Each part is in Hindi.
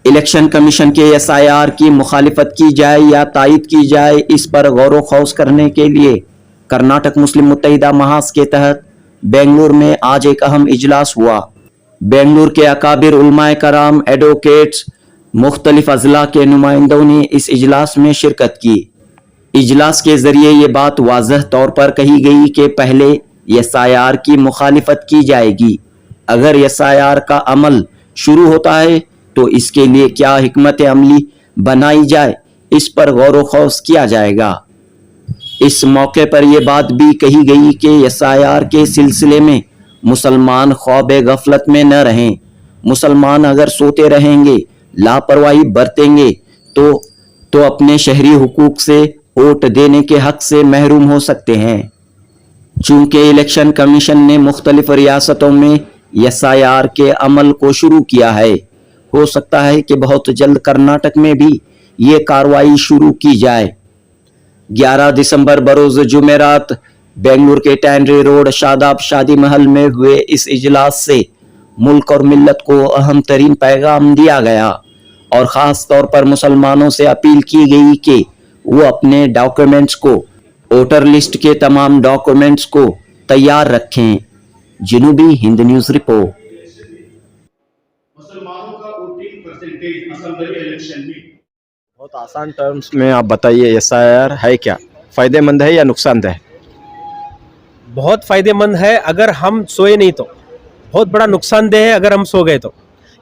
इलेक्शन कमीशन के एसआईआर की मुखालिफत की जाए या तायद की जाए, इस पर गौर खौज करने के लिए कर्नाटक मुस्लिम मुत्तहिदा महाज के तहत बेंगलुरु में आज एक अहम इजलास हुआ। बेंगलुरु के अकाबिर उलमाए कराम, एडवोकेट्स, मुख्तलिफ अजला के नुमाइंदों ने इस इजलास में शिरकत की। इजलास के जरिए ये बात वाज़ह तौर पर कही गई कि पहले एसआईआर की मुखालिफत की जाएगी। अगर एसआईआर का अमल शुरू होता है तो इसके लिए क्या हिकमत अमली बनाई जाए, इस पर गौर खौज किया जाएगा। इस मौके पर यह बात भी कही गई कि एसआईआर के सिलसिले में मुसलमान ख्वाब गफलत में न रहें। मुसलमान अगर सोते रहेंगे, लापरवाही बरतेंगे तो अपने शहरी हुकूक से, वोट देने के हक से महरूम हो सकते हैं। चूंकि इलेक्शन कमीशन ने मुख्तलिफ रियासतों में एसआईआर के अमल को शुरू किया है, हो सकता है कि बहुत जल्द कर्नाटक में भी ये कार्रवाई शुरू की जाए। 11 दिसंबर बरोज जुमेरात बेंगलुरु के टैंड्री रोड शादाब शादी महल में हुए इस इजलास से मुल्क और मिल्लत को अहम तरीन पैगाम दिया गया और ख़ास तौर पर मुसलमानों से अपील की गई कि वो अपने डॉक्यूमेंट्स को, वोटर लिस्ट के तमाम डॉक्यूमेंट्स को तैयार रखें। जनूबी हिंद न्यूज़ रिपोर्ट। मुसलमानों का वोटिंग परसेंटेज असेंबली इलेक्शन में। बहुत आसान टर्म्स में आप बताइए, एसआईआर है क्या, फ़ायदेमंद है या नुकसानदेह? बहुत फ़ायदेमंद है अगर हम सोए नहीं तो, बहुत बड़ा नुकसानदेह है अगर हम सो गए तो।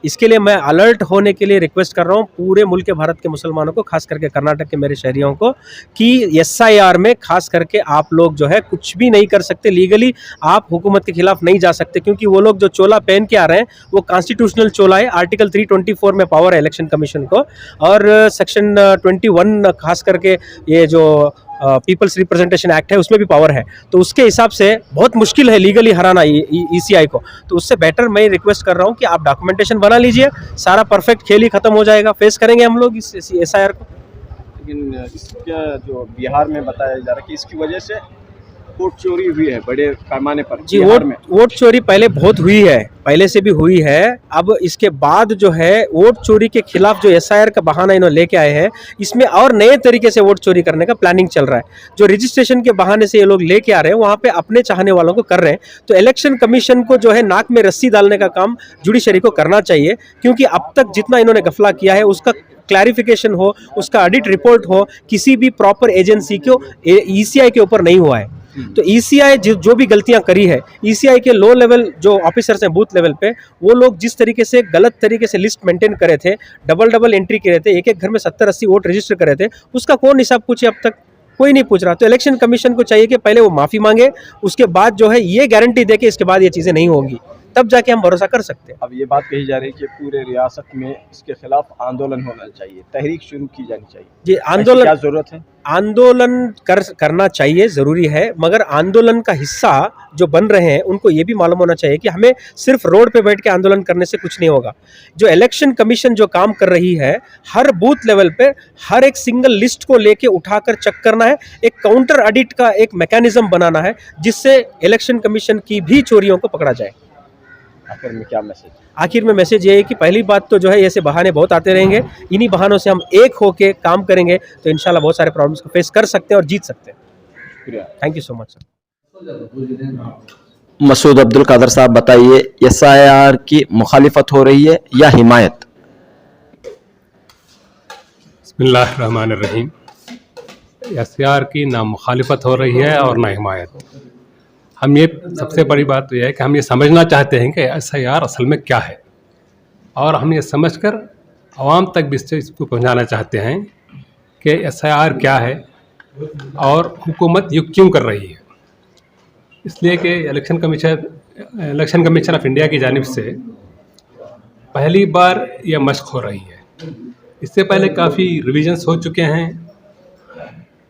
इसके लिए मैं अलर्ट होने के लिए रिक्वेस्ट कर रहा हूँ पूरे मुल्क के भारत के मुसलमानों को, खास करके कर्नाटक के मेरे शहरियों को, कि एसआईआर में खास करके आप लोग जो है कुछ भी नहीं कर सकते। लीगली आप हुकूमत के खिलाफ नहीं जा सकते, क्योंकि वो लोग जो चोला पहन के आ रहे हैं वो कॉन्स्टिट्यूशनल चोला है। आर्टिकल 324 में पावर है इलेक्शन कमीशन को, और सेक्शन 21 खास करके ये जो पीपल्स रिप्रेजेंटेशन एक्ट है उसमें भी पावर है। तो उसके हिसाब से बहुत मुश्किल है लीगली हराना ईसीआई को। तो उससे बेटर मैं रिक्वेस्ट कर रहा हूँ कि आप डॉक्यूमेंटेशन बना लीजिए, सारा परफेक्ट खेल ही खत्म हो जाएगा। फेस करेंगे हम लोग इस एसआईआर को। लेकिन इसका जो बिहार में बताया जा रहा है कि इसकी वजह से वोट चोरी हुई है बड़े पैमाने पर। जी, वोट चोरी पहले बहुत हुई है, पहले से भी हुई है। अब इसके बाद जो है वोट चोरी के खिलाफ जो एसआईआर का बहाना इन्होंने लेके आए हैं, इसमें और नए तरीके से वोट चोरी करने का प्लानिंग चल रहा है। जो रजिस्ट्रेशन के बहाने से ये लोग लेके आ रहे हैं, वहाँ पे अपने चाहने वालों को कर रहे हैं। तो इलेक्शन कमीशन को जो है नाक में रस्सी डालने का काम जुडिशरी को करना चाहिए, क्योंकि अब तक जितना इन्होंने गफला किया है उसका क्लैरिफिकेशन हो, उसका ऑडिट रिपोर्ट हो, किसी भी प्रॉपर एजेंसी को ईसीआई के ऊपर नहीं हुआ है। तो ईसीआई जो भी गलतियां करी है, ईसीआई के लो लेवल जो ऑफिसर्स हैं बूथ लेवल पे, वो लोग जिस तरीके से गलत तरीके से लिस्ट मेंटेन करे थे, डबल एंट्री करे थे, एक घर में 70-80 वोट रजिस्टर करे थे, उसका कौन हिसाब पूछे? अब तक कोई नहीं पूछ रहा। तो इलेक्शन कमीशन को चाहिए कि पहले वो माफ़ी मांगे, उसके बाद जो है ये गारंटी दे कि इसके बाद ये चीज़ें नहीं होंगी, तब जाके हम भरोसा कर सकते हैं। अब ये बात कही जा रही है कि पूरे रियासत में इसके खिलाफ आंदोलन होना चाहिए, तहरीक शुरू की जानी चाहिए। जी, आंदोलन क्या जरूरत है? आंदोलन करना चाहिए, ज़रूरी है, मगर आंदोलन का हिस्सा जो बन रहे हैं उनको ये भी मालूम होना चाहिए कि हमें सिर्फ रोड पे बैठ के आंदोलन करने से कुछ नहीं होगा। जो इलेक्शन कमीशन जो काम कर रही है, हर बूथ लेवल पे हर एक सिंगल लिस्ट को लेके उठाकर चेक करना है, एक काउंटर ऑडिट का एक मैकेनिज्म बनाना है, जिससे इलेक्शन कमीशन की भी चोरियों को पकड़ा जाए। आखिर में क्या मैसेज? आखिर में मैसेज ये है कि पहली बात तो जो है ऐसे बहाने बहुत आते रहेंगे, इन्हीं बहानों से हम एक होके काम करेंगे तो इंशाल्लाह बहुत सारे प्रॉब्लम्स को फेस कर सकते हैं और जीत सकते हैं। शुक्रिया, thank you so much sir. Masood Abdul Qadir sahab, बताइए, एसआईआर की मुखालिफत हो रही है या हिमायत? बिस्मिल्लाहिर्रहमानिर्रहीम। एसआईआर की ना मुखालिफत हो रही है और ना हिमायत। हम ये सबसे बड़ी बात तो यह है कि हम ये समझना चाहते हैं कि एसआईआर असल में क्या है, और हम ये समझकर आवाम तक भी इसको पहुंचाना चाहते हैं कि एसआईआर क्या है और हुकूमत ये क्यों कर रही है। इसलिए कि इलेक्शन कमीशन ऑफ इंडिया की जानिब से पहली बार यह मशक़ हो रही है। इससे पहले काफ़ी रिविजन्स हो चुके हैं,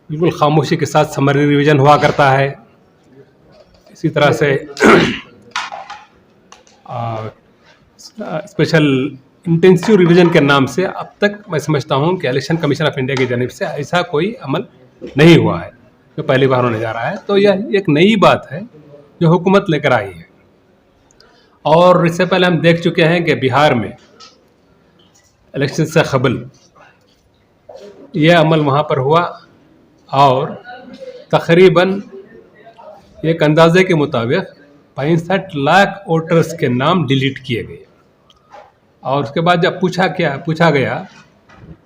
बिल्कुल खामोशी के साथ समरी रिवीजन हुआ करता है। इसी तरह से स्पेशल इंटेंसिव रिवीजन के नाम से अब तक मैं समझता हूं कि इलेक्शन कमीशन ऑफ इंडिया की जानिब से ऐसा कोई अमल नहीं हुआ है, जो पहली बार होने जा रहा है। तो यह एक नई बात है जो हुकूमत लेकर आई है। और इससे पहले हम देख चुके हैं कि बिहार में इलेक्शन से कबल ये अमल वहाँ पर हुआ और तकरीबन एक अंदाजे के मुताबिक 65 लाख वोटर्स के नाम डिलीट किए गए। और उसके बाद जब पूछा गया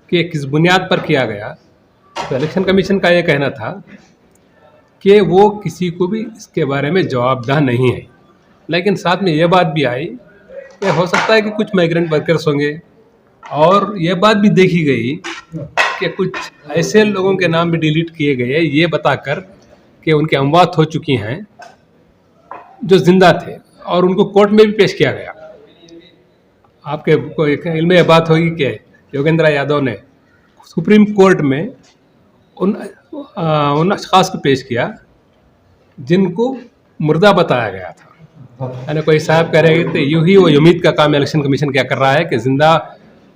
कि किस बुनियाद पर किया गया, तो इलेक्शन कमीशन का ये कहना था कि वो किसी को भी इसके बारे में जवाबदेह नहीं है। लेकिन साथ में ये बात भी आई कि हो सकता है कि कुछ माइग्रेंट वर्कर्स होंगे, और ये बात भी देखी गई कि कुछ ऐसे लोगों के नाम भी डिलीट किए गए ये बताकर कि उनकी अमवात हो चुकी हैं जो जिंदा थे, और उनको कोर्ट में भी पेश किया गया। आपके को एक इल्म में बात होगी कि योगेंद्र यादव ने सुप्रीम कोर्ट में उन अशखास को पेश किया जिनको मुर्दा बताया गया था। यानी कोई साहब कह रहे थे यूं ही वो उम्मीद का काम इलेक्शन कमीशन क्या कर रहा है कि जिंदा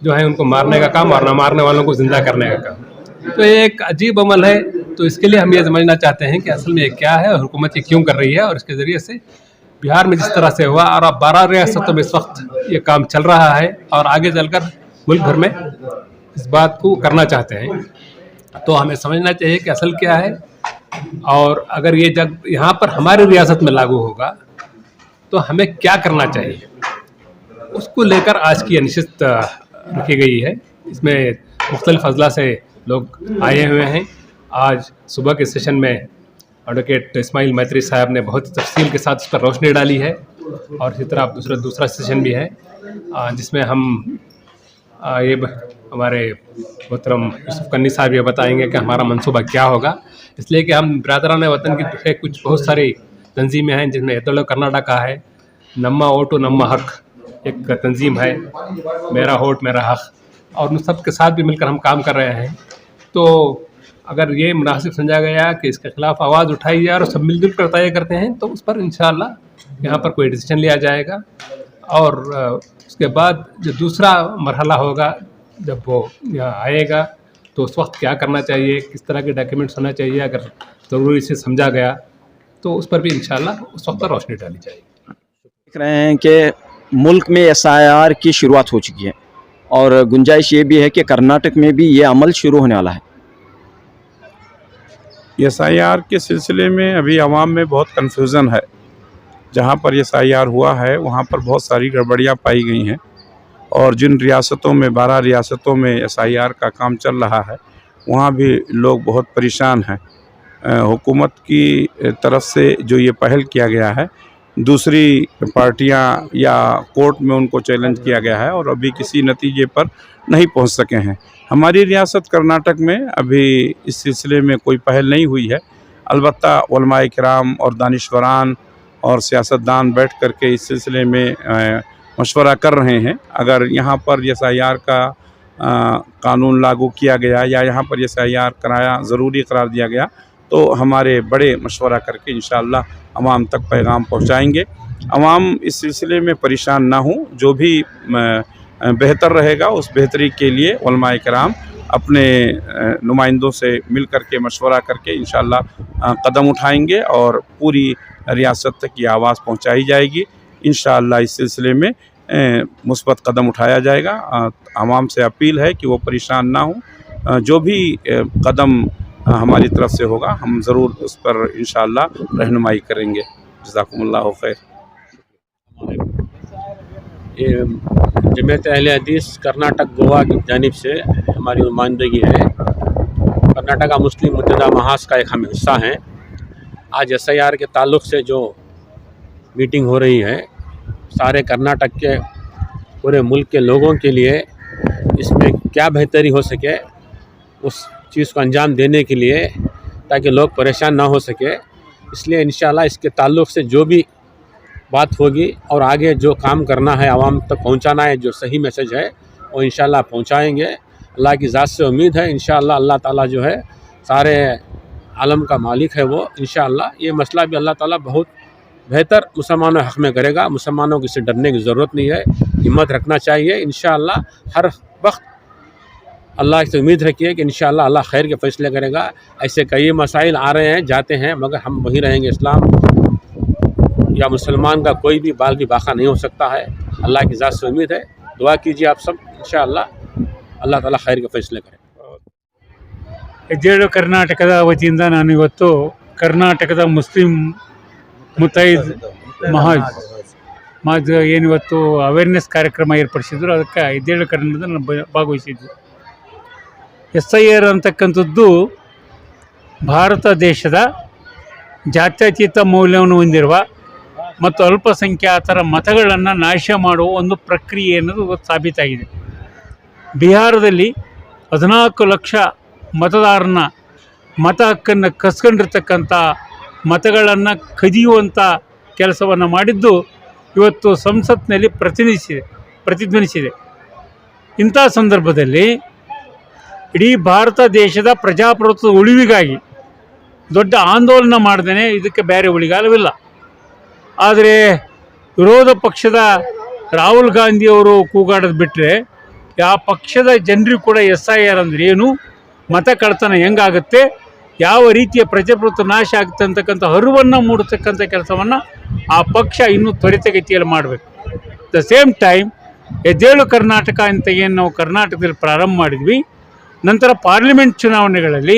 जो है उनको मारने का काम और ना मारने वालों को जिंदा करने का काम। तो ये एक अजीब अमल है। तो इसके लिए हम ये समझना चाहते हैं कि असल में ये क्या है और हुकूमत ये क्यों कर रही है, और इसके ज़रिए से बिहार में जिस तरह से हुआ और अब 12 रियासतों में इस वक्त ये काम चल रहा है और आगे चलकर मुल्क भर में इस बात को करना चाहते हैं। तो हमें समझना चाहिए कि असल क्या है, और अगर ये जब यहाँ पर हमारी रियासत में लागू होगा तो हमें क्या करना चाहिए, उसको लेकर आज की अनिश्चित रखी गई है। इसमें मुख्तलिफ अजला से लोग आए हुए हैं। आज सुबह के सेशन में एडवोकेट इस्माइल मैत्री साहब ने बहुत तफसील के साथ इस पर रोशनी डाली है, और इसी तरह दूसरा सेशन भी है जिसमें हम ये हमारे मोहतरम यूसुफ कन्नी साहब ये बताएंगे कि हमारा मंसूबा क्या होगा। इसलिए कि हम बरादरान वतन की कुछ बहुत सारी तंजीमें हैं जिसमें एतलो कर्नाटका है, नम्मा वोटो नम्मा हक एक तंजीम है, मेरा वोट मेरा हक, और उन सब के साथ भी मिलकर हम काम कर रहे हैं। तो अगर ये मुनासिब समझा गया कि इसके खिलाफ आवाज़ उठाई जाए और सब मिलजुल कर तय करते हैं तो उस पर इंशाअल्लाह यहाँ पर कोई डिसीजन लिया जाएगा। और उसके बाद जो दूसरा मरहला होगा जब वो यहाँ आएगा तो उस वक्त क्या करना चाहिए, किस तरह के डॉक्यूमेंट्स होना चाहिए, अगर ज़रूरी से समझा गया तो उस पर भी इंशाअल्लाह उस वक्त रोशनी डाली जाएगी। देख रहे हैं कि मुल्क में SIR की शुरुआत हो चुकी है और गुंजाइश ये भी है कि कर्नाटक में भी ये अमल शुरू होने वाला है। SIR के सिलसिले में अभी आवाम में बहुत कन्फ्यूज़न है। जहाँ पर SIR हुआ है वहाँ पर बहुत सारी गड़बड़ियाँ पाई गई हैं, और जिन रियासतों में 12 रियासतों में SIR का काम चल रहा है वहाँ भी लोग बहुत परेशान हैं। हुकूमत की तरफ से जो ये पहल किया गया है, दूसरी पार्टियां या कोर्ट में उनको चैलेंज किया गया है और अभी किसी नतीजे पर नहीं पहुंच सके हैं। हमारी रियासत कर्नाटक में अभी इस सिलसिले में कोई पहल नहीं हुई है। अलबत्ता उलमाए किराम और दानिशवरान और सियासतदान बैठ कर के इस सिलसिले में मशवरा कर रहे हैं। अगर यहाँ पर SIR का कानून लागू किया गया या यहाँ पर SIR कराया ज़रूरी करार दिया गया तो हमारे बड़े मशवरा करके इंशाअल्लाह अवाम तक पैगाम पहुँचाएँगे। अवाम इस सिलसिले में परेशान ना हो, जो भी बेहतर रहेगा उस बेहतरी के लिए उलमाए किराम अपने नुमाइंदों से मिल कर के मशवरा करके इंशाअल्लाह कदम उठाएंगे और पूरी रियासत तक की आवाज़ पहुंचाई जाएगी। इंशाअल्लाह इस सिलसिले में मुस्बत कदम उठाया जाएगा। आवाम से अपील है कि वो परेशान ना हो, जो भी कदम हमारी तरफ से होगा हम ज़रूर उस पर इंशाअल्लाह रहनुमाई करेंगे। जज़ाकुमुल्लाह खैर। ये जमीयत अहले हदीस कर्नाटक गोवा की जानिब से हमारी नुमाइंदगी है। कर्नाटका मुस्लिम मुत्तहिदा महाज का एक हम हिस्सा हैं। आज SIR के ताल्लुक़ से जो मीटिंग हो रही है, सारे कर्नाटक के पूरे मुल्क के लोगों के लिए इसमें क्या बेहतरी हो सके उस चीज़ को अंजाम देने के लिए, ताकि लोग परेशान ना हो सके। इसलिए इंशाअल्लाह इसके ताल्लुक़ से जो भी बात होगी और आगे जो काम करना है आवाम तक पहुंचाना है, जो सही मैसेज है वो इंशाअल्लाह पहुंचाएंगे। अल्लाह की ज़ात से उम्मीद है इंशाअल्लाह अल्लाह ताला जो है सारे आलम का मालिक है, वो इंशाअल्लाह ये मसला भी अल्लाह ताला बहुत बेहतर मुसलमानों हक़ में करेगा। मुसलमानों को इससे डरने की ज़रूरत नहीं है, हिम्मत रखना चाहिए। इंशाअल्लाह हर वक्त अल्लाह से उम्मीद रखिए कि इंशाअल्लाह अल्लाह खैर के फ़ैसले करेगा। ऐसे कई मसाइल आ रहे हैं जाते हैं, मगर हम वही रहेंगे। इस्लाम या मुसलमान का कोई भी बाल भी बाका नहीं हो सकता है। अल्लाह की ज़ात से उम्मीद है। दुआ कीजिए आप सब, इंशाअल्लाह अल्लाह ताला खैर के फैसले करे। ಹೆಜ್ಜೇಳು ಕರ್ನಾಟಕದ ವತಿಯಿಂದ ನಾನು ಇವತ್ತು ಕರ್ನಾಟಕದ ಮುಸ್ಲಿಂ ಮುತ್ತೈದ್ ಮಾಜ್ ಏನಿವತ್ತು ಅವೇರ್ನೆಸ್ ಕಾರ್ಯಕ್ರಮ ಏರ್ಪಡಿಸಿದ್ರು, ಅದಕ್ಕೆ ಹೆಜ್ಜೇಳು ಕರ್ನಾಟಕದ ನಾನು ಭಾಗವಹಿಸಿದ್ವಿ. SIR ಅಂತಕ್ಕಂಥದ್ದು ಭಾರತ ದೇಶದ ಜಾತ್ಯತೀತ ಮೌಲ್ಯವನ್ನು ಹೊಂದಿರುವ ಮತ್ತು ಅಲ್ಪಸಂಖ್ಯಾತರ ಮತಗಳನ್ನು ನಾಶ ಮಾಡುವ ಒಂದು ಪ್ರಕ್ರಿಯೆ ಅನ್ನೋದು ಇವತ್ತು ಸಾಬೀತಾಗಿದೆ. ಬಿಹಾರದಲ್ಲಿ 14 ಲಕ್ಷ ಮತದಾರನ ಮತ ಹಕ್ಕನ್ನು ಕಸ್ಕೊಂಡಿರ್ತಕ್ಕಂಥ ಮತಗಳನ್ನು ಕದಿಯುವಂಥ ಕೆಲಸವನ್ನು ಮಾಡಿದ್ದು ಇವತ್ತು ಸಂಸತ್ನಲ್ಲಿ ಪ್ರತಿಧ್ವನಿಸಿದೆ. ಇಂಥ ಸಂದರ್ಭದಲ್ಲಿ ಇಡೀ ಭಾರತ ದೇಶದ ಪ್ರಜಾಪ್ರಭುತ್ವದ ಉಳಿವಿಗಾಗಿ ದೊಡ್ಡ ಆಂದೋಲನ ಮಾಡ್ದೇ ಇದಕ್ಕೆ ಬೇರೆ ಉಳಿಗಾಲವಿಲ್ಲ. ಆದರೆ ವಿರೋಧ ಪಕ್ಷದ ರಾಹುಲ್ ಗಾಂಧಿಯವರು ಕೂಗಾಡೋದು ಬಿಟ್ಟರೆ ಯಾವ ಪಕ್ಷದ ಜನರಿಗೂ ಕೂಡ SIR ಅಂದರೆ ಏನು, ಮತ ಕಳ್ತನ ಹೆಂಗಾಗುತ್ತೆ, ಯಾವ ರೀತಿಯ ಪ್ರಜಾಪ್ರಭುತ್ವ ನಾಶ ಆಗುತ್ತೆ ಅಂತಕ್ಕಂಥ ಅರಿವನ್ನು ಮೂಡಿಸ್ತಕ್ಕಂಥ ಕೆಲಸವನ್ನು ಆ ಪಕ್ಷ ಇನ್ನೂ ತ್ವರಿತಗತಿಯಲ್ಲಿ ಮಾಡಬೇಕು. ದ ಸೇಮ್ ಟೈಮ್ ಹೆಜ್ಜೇಳು ಕರ್ನಾಟಕ ಅಂತ ಏನು ನಾವು ಕರ್ನಾಟಕದಲ್ಲಿ ಪ್ರಾರಂಭ ಮಾಡಿದ್ವಿ, ನಂತರ ಪಾರ್ಲಿಮೆಂಟ್ ಚುನಾವಣೆಗಳಲ್ಲಿ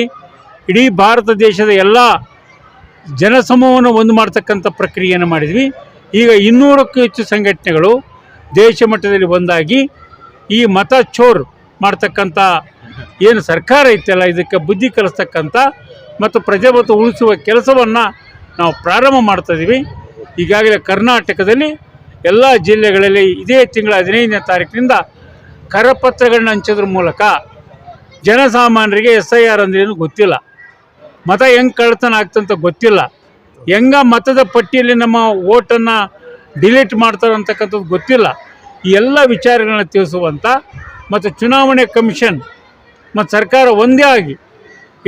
ಇಡೀ ಭಾರತ ದೇಶದ ಎಲ್ಲ ಜನಸಮೂಹವನ್ನು ಒಂದು ಮಾಡ್ತಕ್ಕಂಥ ಪ್ರಕ್ರಿಯೆಯನ್ನು ಮಾಡಿದ್ವಿ. ಈಗ 200ಕ್ಕೂ ಹೆಚ್ಚು ಸಂಘಟನೆಗಳು ದೇಶ ಮಟ್ಟದಲ್ಲಿ ಒಂದಾಗಿ ಈ ಮತ ಚೋರ್ ಮಾಡ್ತಕ್ಕಂಥ ಏನು ಸರ್ಕಾರ ಐತಲ್ಲ ಇದಕ್ಕೆ ಬುದ್ಧಿ ಕಲಿಸ್ತಕ್ಕಂಥ ಮತ್ತು ಪ್ರಜಾಪ್ರಭುತ್ವ ಉಳಿಸುವ ಕೆಲಸವನ್ನು ನಾವು ಪ್ರಾರಂಭ ಮಾಡ್ತಾಯಿದ್ದೀವಿ. ಈಗಾಗಲೇ ಕರ್ನಾಟಕದಲ್ಲಿ ಎಲ್ಲ ಜಿಲ್ಲೆಗಳಲ್ಲಿ ಇದೇ ತಿಂಗಳ 15ನೇ ತಾರೀಕಿನಿಂದ ಕರಪತ್ರಗಳನ್ನ ಹಂಚೋದ್ರ ಮೂಲಕ ಜನಸಾಮಾನ್ಯರಿಗೆ SIR ಅಂದ್ರೇನು ಗೊತ್ತಿಲ್ಲ, ಮತ ಹೆಂಗೆ ಕಳ್ತನ ಆಗ್ತಂತ ಗೊತ್ತಿಲ್ಲ, ಹೆಂಗೆ ಮತದ ಪಟ್ಟಿಯಲ್ಲಿ ನಮ್ಮ ಓಟನ್ನು ಡಿಲೀಟ್ ಮಾಡ್ತಾರೆ ಅಂತಕ್ಕಂಥದ್ದು ಗೊತ್ತಿಲ್ಲ. ಈ ಎಲ್ಲ ವಿಚಾರಗಳನ್ನ ತಿಳಿಸುವಂಥ ಮತ್ತು ಚುನಾವಣೆ ಕಮಿಷನ್ ಮತ್ತು ಸರ್ಕಾರ ಒಂದೇ ಆಗಿ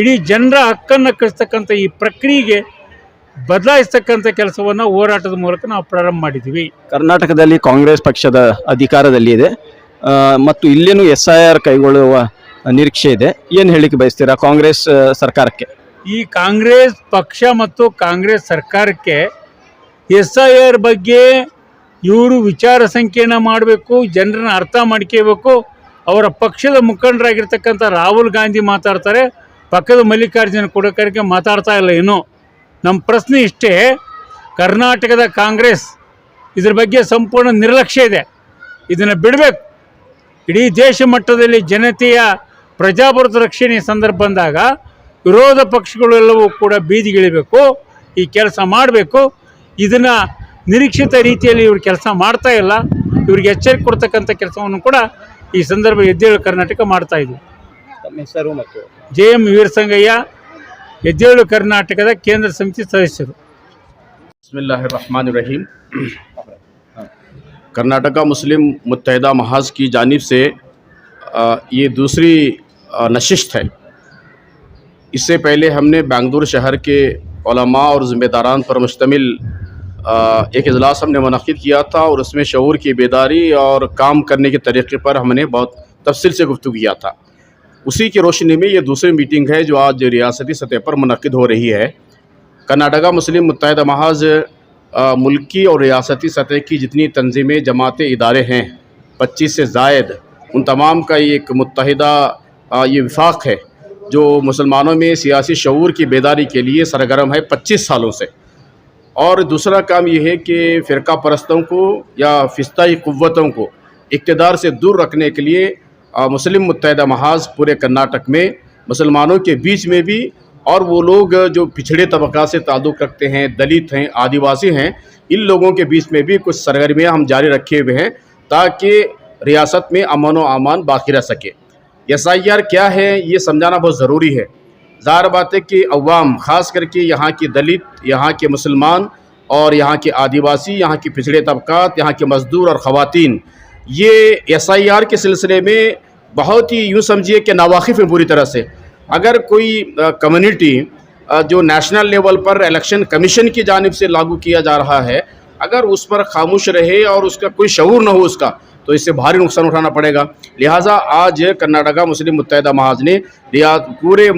ಇಡೀ ಜನರ ಹಕ್ಕನ್ನು ಕಳಿಸ್ತಕ್ಕಂಥ ಈ ಪ್ರಕ್ರಿಯೆಗೆ ಬದಲಾಯಿಸ್ತಕ್ಕಂಥ ಕೆಲಸವನ್ನು ಹೋರಾಟದ ಮೂಲಕ ನಾವು ಪ್ರಾರಂಭ ಮಾಡಿದ್ದೀವಿ. ಕರ್ನಾಟಕದಲ್ಲಿ ಕಾಂಗ್ರೆಸ್ ಪಕ್ಷದ ಅಧಿಕಾರದಲ್ಲಿ ಇದೆ ಮತ್ತು ಇಲ್ಲೇನು SIR ಕೈಗೊಳ್ಳುವ ನಿರೀಕ್ಷೆ ಇದೆ. ಏನು ಹೇಳಿಕೆ ಬಯಸ್ತೀರಾ ಕಾಂಗ್ರೆಸ್ ಸರ್ಕಾರಕ್ಕೆ? ಈ ಕಾಂಗ್ರೆಸ್ ಪಕ್ಷ ಮತ್ತು ಕಾಂಗ್ರೆಸ್ ಸರ್ಕಾರಕ್ಕೆ SIR ಬಗ್ಗೆ ಇವರು ವಿಚಾರ ಸಂಕಿರಣ ಮಾಡಬೇಕು, ಜನರನ್ನ ಅರ್ಥ ಮಾಡ್ಕೋಬೇಕು. ಅವರ ಪಕ್ಷದ ಮುಖಂಡರಾಗಿರ್ತಕ್ಕಂಥ ರಾಹುಲ್ ಗಾಂಧಿ ಮಾತಾಡ್ತಾರೆ, ಪಕ್ಕದ ಮಲ್ಲಿಕಾರ್ಜುನ ಖರ್ಗೆ ಮಾತಾಡ್ತಾ ಇಲ್ಲ. ಏನು ನಮ್ಮ ಪ್ರಶ್ನೆ ಇಷ್ಟೇ, ಕರ್ನಾಟಕದ ಕಾಂಗ್ರೆಸ್ ಇದ್ರ ಬಗ್ಗೆ ಸಂಪೂರ್ಣ ನಿರ್ಲಕ್ಷ್ಯ ಇದೆ, ಇದನ್ನು ಬಿಡಬೇಕು. ಇಡೀ ದೇಶ ಮಟ್ಟದಲ್ಲಿ ಜನತೆಯ ಪ್ರಜಾಪ್ರಭುತ್ವ ರಕ್ಷಣೆ ಸಂದರ್ಭ ಬಂದಾಗ ವಿರೋಧ ಪಕ್ಷಗಳೆಲ್ಲವೂ ಕೂಡ ಬೀದಿಗಿಳಿಬೇಕು, ಈ ಕೆಲಸ ಮಾಡಬೇಕು. ಇದನ್ನು ನಿರೀಕ್ಷಿತ ರೀತಿಯಲ್ಲಿ ಇವರು ಕೆಲಸ ಮಾಡ್ತಾ ಇಲ್ಲ, ಇವರಿಗೆ ಎಚ್ಚರಿಕೆ ಕೊಡ್ತಕ್ಕಂಥ ಕೆಲಸವನ್ನು ಕೂಡ ಈ ಸಂದರ್ಭ ಹೆಜ್ಜೇಳು ಕರ್ನಾಟಕ ಮಾಡ್ತಾ ಇದ್ವಿ. ತಮ್ಮ ಹೆಸರು ಮತ್ತು? JM ವೀರಸಂಗಯ್ಯ, ಹೆಜ್ಜೇಳು ಕರ್ನಾಟಕದ ಕೇಂದ್ರ ಸಮಿತಿ ಸದಸ್ಯರು. बिस्मिल्लाहिर्रहमानिर्रहीम। कर्नाटका मुस्लिम मुत्तहिदा महाज की जानिब से ये दूसरी नशिस्त है। इससे पहले हमने बेंगलुरु शहर के उलमा और ज़िम्मेदारान पर मुश्तमिल एक इजलास हमने मुनक़्क़िद किया था और उसमें शऊर की बेदारी और काम करने के तरीक़े पर हमने बहुत तफसील से गुफ्तगू किया था। उसी की रोशनी में ये दूसरी मीटिंग है जो आज रियासती सतह पर मुनक़्क़िद हो रही है। कर्नाटका मुस्लिम मुत्तहिदा महाज मुल्की और रियासती सतह की जितनी तंजीमें, जमातें, इदारे हैं 25 से ज़ायद, उन तमाम का एक मुत्तहिदा ये विफाक है जो मुसलमानों में सियासी शऊर की बेदारी के लिए सरगर्म है 25 सालों से। और दूसरा काम ये है कि फ़िरका परस्तों को या फिस्ताई क़ुव्वतों को इक़्तिदार से दूर रखने के लिए मुस्लिम मुत्तहिदा महाज पूरे कर्नाटक में मुसलमानों के बीच में भी और वो लोग जो पिछड़े तबका से ताल्लुक़ रखते हैं, दलित हैं, आदिवासी हैं, इन लोगों के बीच में भी कुछ सरगर्मियाँ हम जारी रखे हुए हैं ताकि रियासत में अमन व अमान बाकी रह सके। SIR क्या है ये समझाना बहुत ज़रूरी है। ज़ाहिर बात है कि अवाम, ख़ास करके यहाँ के दलित, यहाँ के मुसलमान और यहाँ के आदिवासी, यहाँ के पिछड़े तबक़ात, यहाँ के मज़दूर और ख़वातीन, ये SIR के सिलसिले में बहुत ही यूँ समझिए कि नावाकिफ़ है पूरी तरह से। अगर कोई कम्युनिटी जो नेशनल लेवल पर इलेक्शन कमीशन की जानिब से लागू किया जा रहा है, अगर उस पर खामोश रहे और उसका कोई शऊर न हो उसका, तो इससे भारी नुकसान उठाना पड़ेगा। लिहाजा आज कर्नाटका मुस्लिम मुत्तहिदा महाज ने पूरे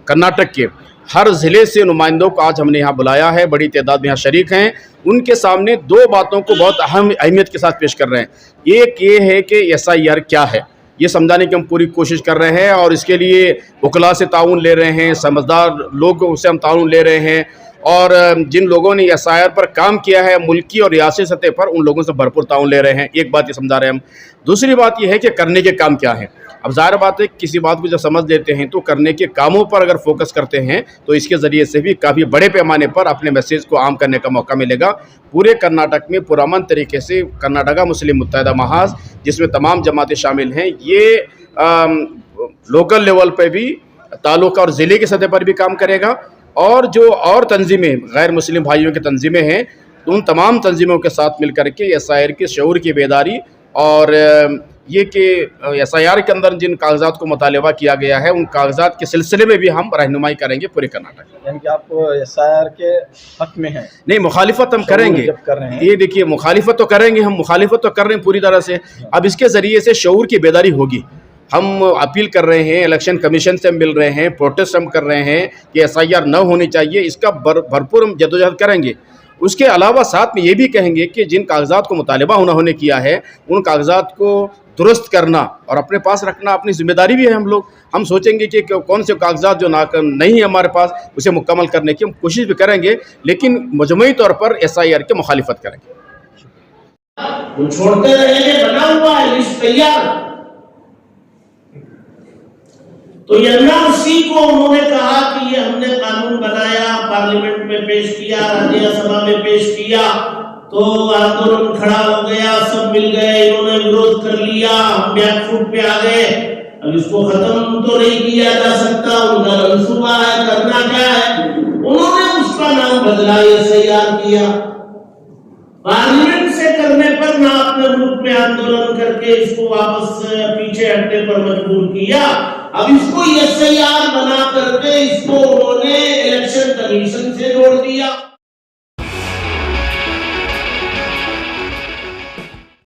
कर्नाटक के हर ज़िले से नुमाइंदों को आज हमने यहाँ बुलाया है, बड़ी तादाद में यहाँ शरीक हैं। उनके सामने दो बातों को बहुत अहमियत के साथ पेश कर रहे हैं। एक ये है कि SIR क्या है, ये समझाने की हम पूरी कोशिश कर रहे हैं और इसके लिए वकला से ताउन ले रहे हैं, समझदार लोगों से हम ताउन ले रहे हैं और जिन लोगों ने SIR पर काम किया है मुल्की और रियासती सतह पर, उन लोगों से भरपूर ताउन ले रहे हैं। एक बात ये समझा रहे हैं हम। दूसरी बात ये है कि करने के काम क्या हैं। अब ज़ाहिर बात है किसी बात को जब समझ लेते हैं तो करने के कामों पर अगर फोकस करते हैं तो इसके ज़रिए से भी काफ़ी बड़े पैमाने पर अपने मैसेज को आम करने का मौका मिलेगा। पूरे कर्नाटक में पुरअमन तरीके से कर्नाटका मुस्लिम मुत्तहिदा महाज, जिसमें तमाम जमातें शामिल हैं, ये लोकल लेवल पर भी, तालुका और ज़िले की सतह पर भी काम करेगा और जो और तंजीमें, गैर मुस्लिम भाइयों की तंजीमें हैं, उन तमाम तंजीमों के साथ मिल करके SIR के शऊर की बेदारी और ये कि SIR के अंदर जिन कागजात को मुतालबा किया गया है उन कागजात के सिलसिले में भी हम रहनुमाई करेंगे पूरे कर्नाटक में। यानी कि आप SIR के हक में हैं? नहीं, मुखालिफत हम करेंगे। कर रहे हैं। ये देखिए, मुखालिफत तो करेंगे, हम मुखालिफत तो कर रहे हैं पूरी तरह से। अब इसके ज़रिए से शऊर की बेदारी होगी। हम अपील कर रहे हैं, इलेक्शन कमीशन से हम मिल रहे हैं, प्रोटेस्ट हम कर रहे हैं कि SIR न होनी चाहिए, इसका भरपूर हम जदोजहद करेंगे। उसके अलावा साथ में ये भी कहेंगे कि जिन कागजात को मुतालबा उन्होंने किया है उन कागजात को दुरुस्त करना और अपने पास रखना अपनी जिम्मेदारी भी है। हम सोचेंगे कि कौन से कागजात जो नहीं है हमारे पास, उसे मुकम्मल करने की हम कोशिश भी करेंगे, लेकिन मजमूई तौर पर SIR की मुखालिफत करेंगे। वो छोड़ते रहेंगे, बना हुआ है, लिस्ट तैयार। तो NRC को उन्होंने कहा कि ये हमने कानून बनाया, पार्लियामेंट में पेश किया, राज्यसभा में पेश किया, तो आंदोलन खड़ा हो गया, सब मिल गए, इन्होंने विरोध कर लिया, हम बैकफुट पे आ गए। अब इसको खत्म तो नहीं किया जा सकता, उनका मंसूबा है, करना क्या है, उन्होंने उसका नाम बदला, SIR किया। पार्लियामेंट से करने पर ना अपने मुल्क में आंदोलन करके इसको वापस पीछे हटने पर मजबूर किया। अब इसको SIR बना करके इसको उन्होंने इलेक्शन कमीशन से जोड़ दिया।